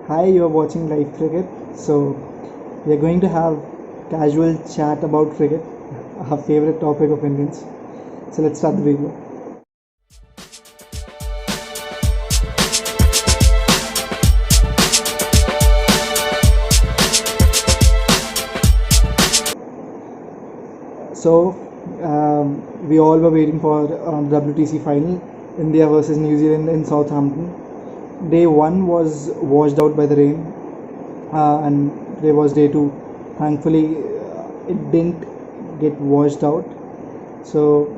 Hi, you're watching live cricket. So, we are going to have casual chat about cricket, our favorite topic of Indians. So, let's start the video. So, we all were waiting for the WTC final, India versus New Zealand in Southampton. Day one was washed out by the rain, and there was day two. Thankfully, it didn't get washed out. So,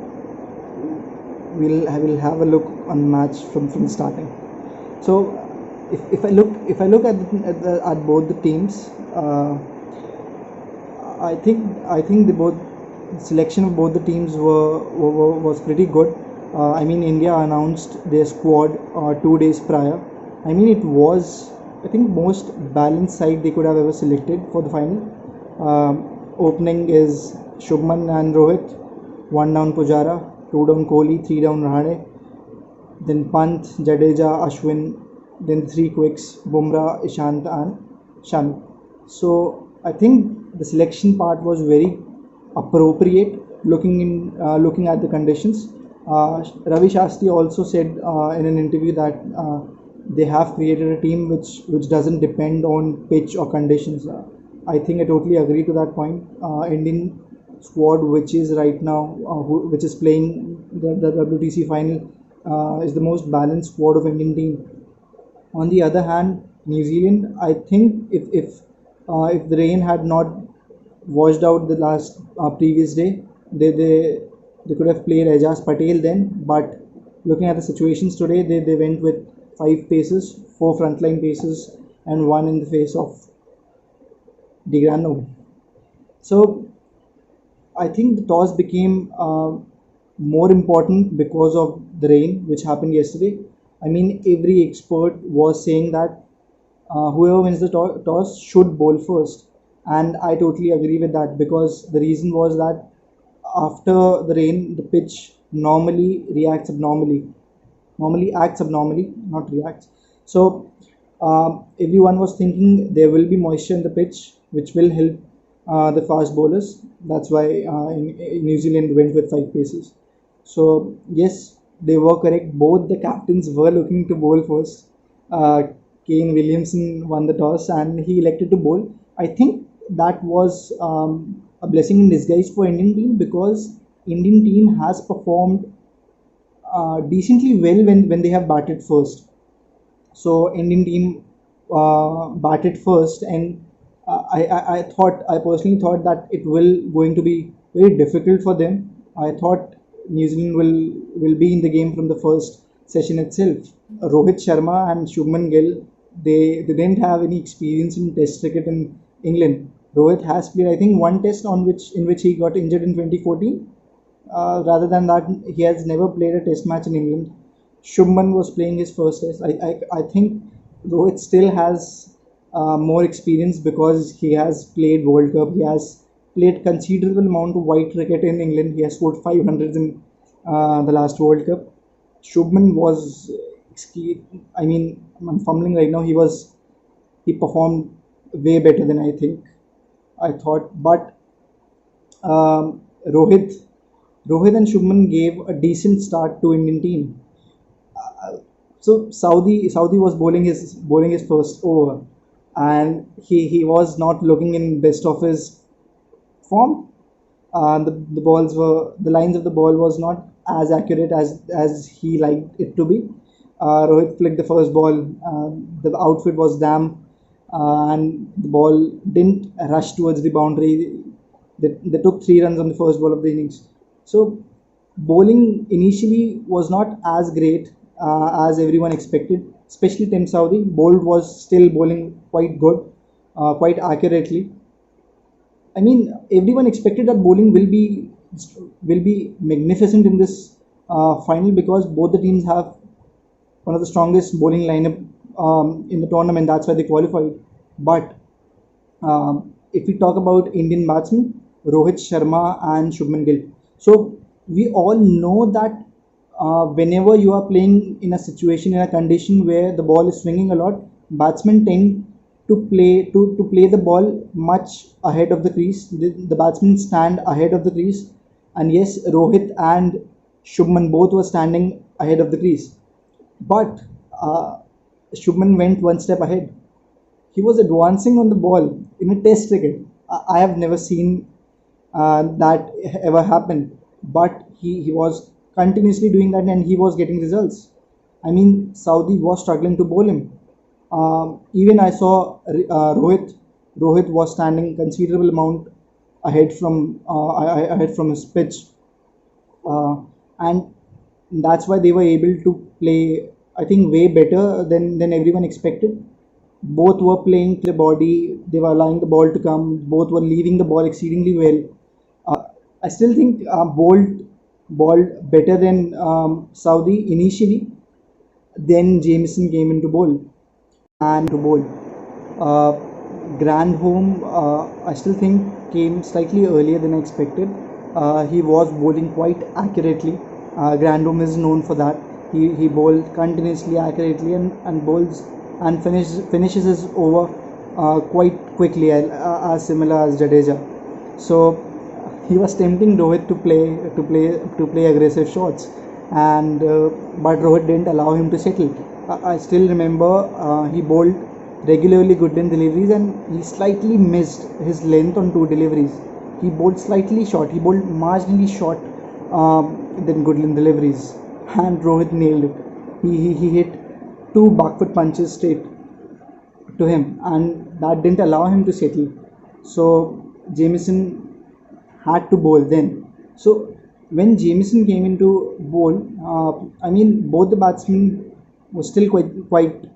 we'll have a look on the match from starting. So if I look at both the teams, I think the both selection of both the teams was pretty good. I mean, India announced their squad 2 days prior. I mean, it was, I think, most balanced side they could have ever selected for the final. Opening is Shubman and Rohit, one down Pujara, two down Kohli, three down Rahane, then Pant, Jadeja, Ashwin, then three quicks, Bumrah, Ishant, and Shami. So I think the selection part was very appropriate, looking at the conditions. Ravi Shastri also said in an interview that they have created a team which doesn't depend on pitch or conditions. I think I totally agree to that point. Indian squad, which is right now, which is playing the WTC final, is the most balanced squad of Indian team. On the other hand, New Zealand, I think if the rain had not washed out the last previous day, they could have played Ajaz Patel then. But looking at the situations today, they went with five paces, four frontline paces, and one in the face of De Grano. So I think the toss became more important because of the rain which happened yesterday. I mean, every expert was saying that whoever wins the toss should bowl first, and I totally agree with that because the reason was that after the rain, the pitch normally acts abnormally, not reacts. So everyone was thinking there will be moisture in the pitch, which will help the fast bowlers. That's why in New Zealand went with five paces. So yes, they were correct. Both the captains were looking to bowl first. Uh, Kane Williamson won the toss and he elected to bowl. I think that was a blessing in disguise for Indian team because Indian team has performed decently well when they have batted first. So Indian team batted first, and I personally thought that it will going to be very difficult for them. I thought New Zealand will be in the game from the first session itself. Rohit Sharma and Shubman Gill, they didn't have any experience in Test cricket in England. Rohit has played, I think, one test in which he got injured in 2014. Rather than that, he has never played a test match in England. Shubman was playing his first test. I think Rohit still has more experience because he has played World Cup. He has played considerable amount of white cricket in England. He has scored 500s in the last World Cup. Shubman was, I mean, I'm fumbling right now. He performed way better than I thought. But um, Rohit Rohit and Shubman gave a decent start to Indian team. So Saudi was bowling his first over, and he was not looking in best of his form. The lines of the ball was not as accurate as he liked it to be. Rohit flicked the first ball. The outfit was damp, and the ball didn't rush towards the boundary. They took 3 runs on the first ball of the innings. So bowling initially was not as great as everyone expected. Especially Tim Saudi bowled was still bowling quite good, quite accurately. I mean, everyone expected that bowling will be magnificent in this final because both the teams have one of the strongest bowling lineup in the tournament. That's why they qualified. But if we talk about Indian batsmen, Rohit Sharma and Shubman Gill. So we all know that whenever you are playing in a situation in a condition where the ball is swinging a lot, batsmen tend to play the ball much ahead of the crease. The batsmen stand ahead of the crease, and yes, Rohit and Shubman both were standing ahead of the crease. But uh, Shubman went one step ahead. He was advancing on the ball in a test cricket. I have never seen that ever happen. But he was continuously doing that and he was getting results. I mean, Saudi was struggling to bowl him. Even I saw Rohit. Rohit was standing considerable amount ahead from his pitch, and that's why they were able to play. I think way better than everyone expected. Both were playing to the body. They were allowing the ball to come. Both were leaving the ball exceedingly well. I still think Bolt bowled better than Saudi initially. Then Jameson came into bowl and to bowl. Uh, Grandholm, I still think came slightly earlier than I expected. He was bowling quite accurately. Grandholm is known for that. He bowled continuously accurately and bowls and finishes his over quite quickly, as similar as Jadeja. So he was tempting Rohit to play aggressive shots, and but Rohit didn't allow him to settle. I still remember he bowled regularly good in deliveries, and he slightly missed his length on two deliveries. He bowled slightly short. He bowled marginally short than Goodland deliveries, and Rohit nailed it. He hit two backfoot punches straight to him, and that didn't allow him to settle. So Jameson had to bowl then. So when Jameson came into bowl, I mean both the batsmen were still quite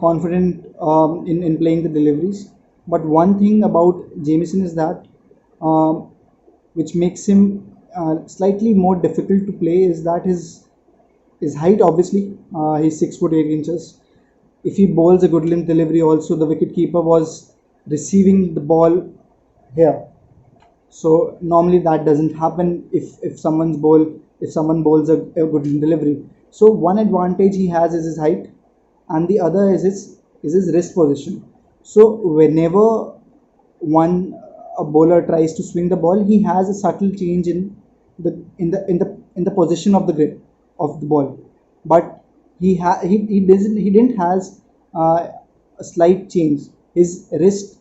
confident in playing the deliveries. But one thing about Jameson is that which makes him slightly more difficult to play is that his height. Obviously, he's 6 foot 8 inches. If he bowls a good length delivery, also the wicket keeper was receiving the ball here. So normally that doesn't happen if someone bowls a good delivery. So one advantage he has is his height, and the other is his wrist position. So whenever one a bowler tries to swing the ball, he has a subtle change in the position of the grip of the ball, but he didn't has a slight change. His wrist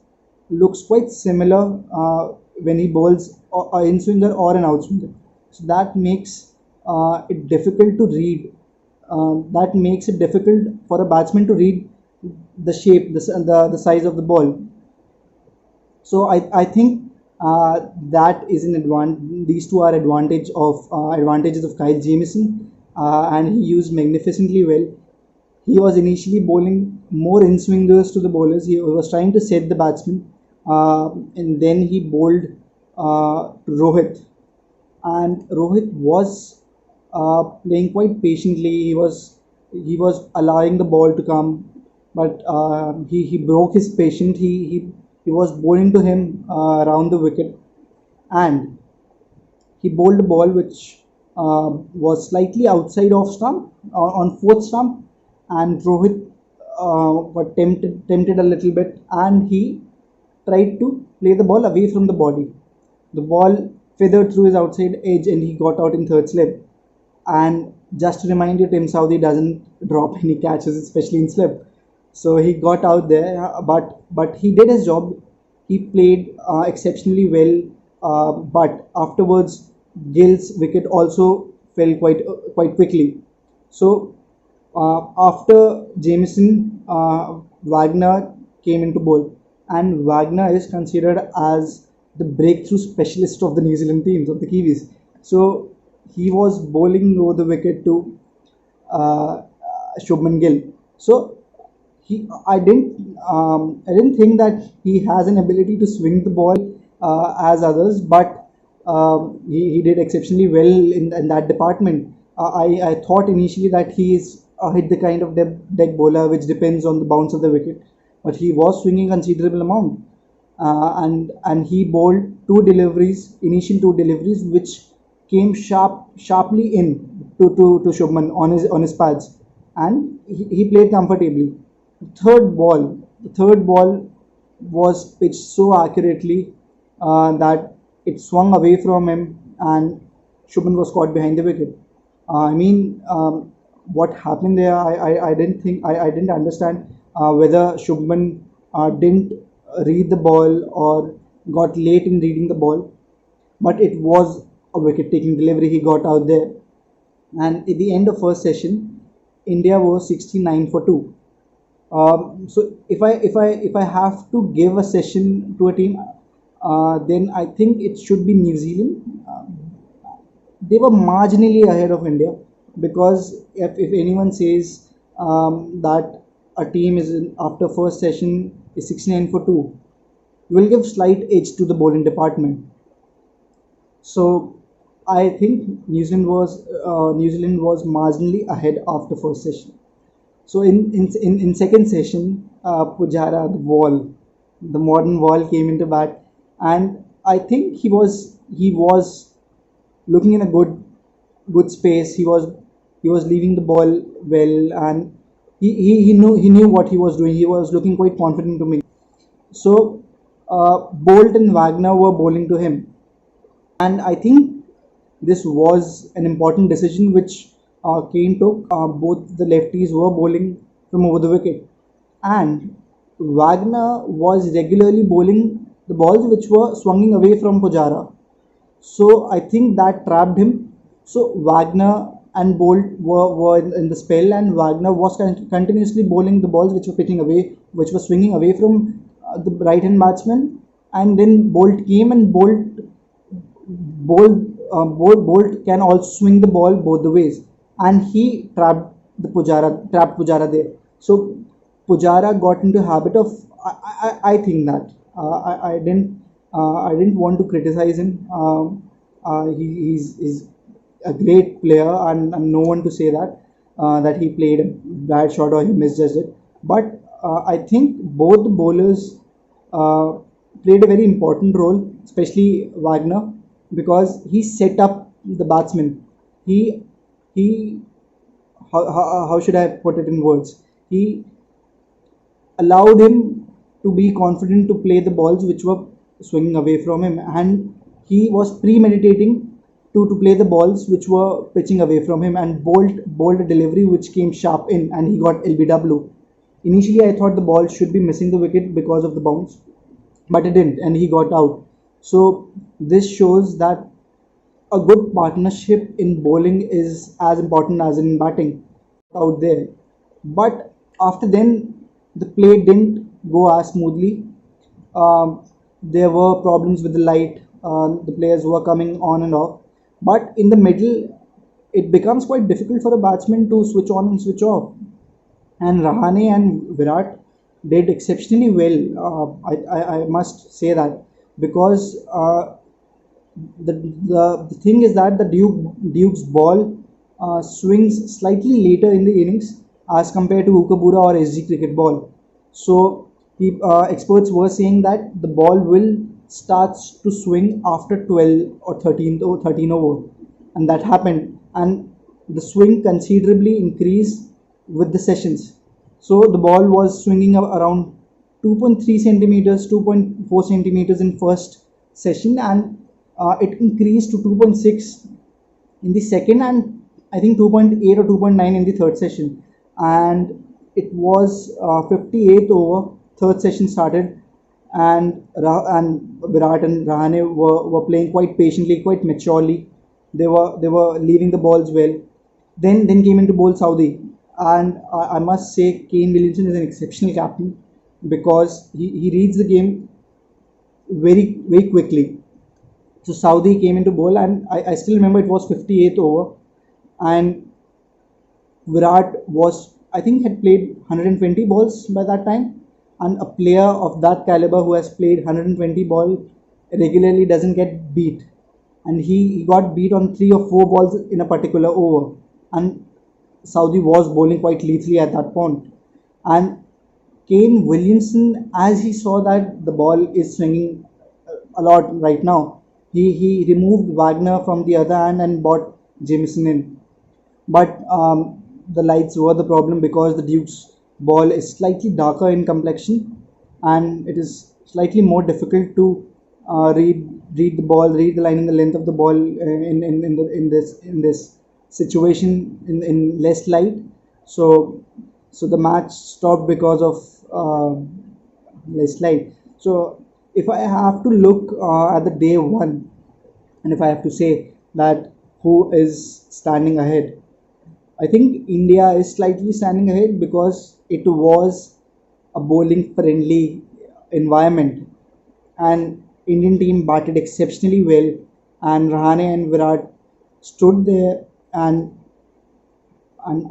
looks quite similar when he bowls in swinger or an outswinger. So that makes it difficult to read. That makes it difficult for a batsman to read the shape, the size of the ball. So I think that is an advantage. These two are advantages of Kyle Jamieson, and he used magnificently well. He was initially bowling more in swingers to the bowlers. He was trying to set the batsman, and then he bowled to Rohit, and Rohit was playing quite patiently. He was allowing the ball to come, but he broke his patience. He was bowling to him around the wicket, and he bowled a ball which was slightly outside of stump on fourth stump, and Rohit got tempted a little bit, and he tried to play the ball away from the body. The ball feathered through his outside edge, and he got out in third slip. And just to remind you, Tim Southee doesn't drop any catches, especially in slip. So he got out there, but he did his job. He played exceptionally well, but afterwards, Gill's wicket also fell quite quickly. So after Jameson, Wagner came into bowl, and Wagner is considered as the breakthrough specialist of the New Zealand teams of the Kiwis. So he was bowling over the wicket to Shubman Gill. So I didn't think that he has an ability to swing the ball as others, but he did exceptionally well in that department. I thought initially that he is hit the kind of deck bowler which depends on the bounce of the wicket, but he was swinging considerable amount, and he bowled initial two deliveries, which came sharply in to Shubman on his pads, and he played comfortably. The third ball was pitched so accurately that it swung away from him, and Shubman was caught behind the wicket. What happened there? I didn't understand whether Shubman didn't read the ball or got late in reading the ball, but it was a wicket-taking delivery he got out there. And at the end of first session, India was 69 for 2. So if I have to give a session to a team, then I think it should be New Zealand. They were marginally ahead of India, because if anyone says that a team is after first session is 69 for 2, you will give slight edge to the bowling department. So I think New Zealand was marginally ahead after first session. So in second session, Pujara, the modern wall came into bat, and I think he was looking in a good space. He was leaving the ball well, and he knew what he was doing. He was looking quite confident to me. So Bolt and Wagner were bowling to him, and I think this was an important decision which Kane took. Both the lefties were bowling from over the wicket, and Wagner was regularly bowling the balls which were swinging away from Pujara. So I think that trapped him. So Wagner and Bolt were in the spell, and Wagner was continuously bowling the balls which were pitching away, which were swinging away from the right hand batsman. And then Bolt came, and Bolt can also swing the ball both the ways, and he trapped Pujara there. So Pujara got into a habit of. I think that I didn't want to criticize him. He's a great player, and I'm no one to say that he played a bad shot or he misjudged it. But I think both the bowlers uh, played a very important role, especially Wagner, because he set up the batsman. He he how should I put it in words? He allowed him to be confident to play the balls which were swinging away from him, and he was premeditating to play the balls which were pitching away from him, and bowled a delivery which came sharp in, and he got LBW. Initially I thought the ball should be missing the wicket because of the bounce, but it didn't, and he got out. So this shows that a good partnership in bowling is as important as in batting out there. But after then, the play didn't go as smoothly. There were problems with the light. The players were coming on and off. But in the middle, it becomes quite difficult for a batsman to switch on and switch off. And Rahane and Virat did exceptionally well. I must say that, because the thing is that the Duke's ball swings slightly later in the innings as compared to Ukabura or SG cricket ball. So experts were saying that the ball will start to swing after 12 or 13 over, and that happened, and the swing considerably increased with the sessions. So the ball was swinging around 2.3 centimeters, 2.4 centimeters in first session, and it increased to 2.6 in the second, and I think 2.8 or 2.9 in the third session. And it was 58th over, third session started, and Virat and Rahane were playing quite patiently, quite maturely. They were leaving the balls well. Then came into bowl Saudi, and I must say Kane Williamson is an exceptional captain, because he reads the game very quickly. So Saudi came into bowl, and I still remember it was 58th over, and Virat was, I think, had played 120 balls by that time, and a player of that caliber who has played 120 ball regularly doesn't get beat, and he got beat on 3 or 4 balls in a particular over, and Saudi was bowling quite lethally at that point, and Kane Williamson, as he saw that the ball is swinging a lot right now, he removed Wagner from the other hand and brought Jameson in. But the lights were the problem, because the ball is slightly darker in complexion, and it is slightly more difficult to read the ball, read the line and the length of the ball in this situation in less light. So the match stopped because of less light. So if I have to look at the day one, and if I have to say that who is standing ahead, I think India is slightly standing ahead because it was a bowling friendly environment, and Indian team batted exceptionally well, and Rahane and Virat stood there, and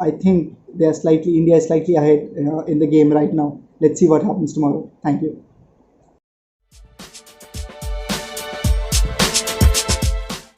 I think they are slightly India is slightly ahead in the game right now. Let's see what happens tomorrow. Thank you.